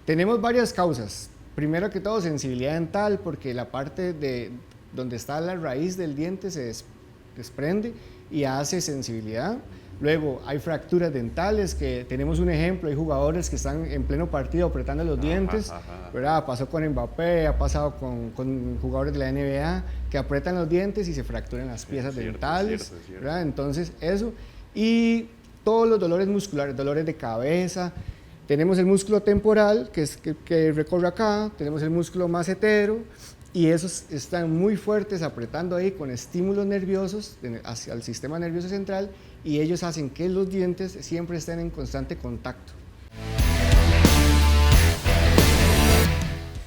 Tenemos varias causas. Primero que todo, sensibilidad dental, porque la parte de donde está la raíz del diente se desprende y hace sensibilidad. Luego hay fracturas dentales, que tenemos un ejemplo, hay jugadores que están en pleno partido apretando los dientes, ¿verdad? Pasó con Mbappé, ha pasado con jugadores de la NBA que apretan los dientes y se fracturan las piezas dentales, ¿verdad? Entonces eso, y todos los dolores musculares, dolores de cabeza. Tenemos el músculo temporal, que recorre acá, tenemos el músculo macetero, y esos están muy fuertes apretando ahí con estímulos nerviosos hacia el sistema nervioso central, y ellos hacen que los dientes siempre estén en constante contacto.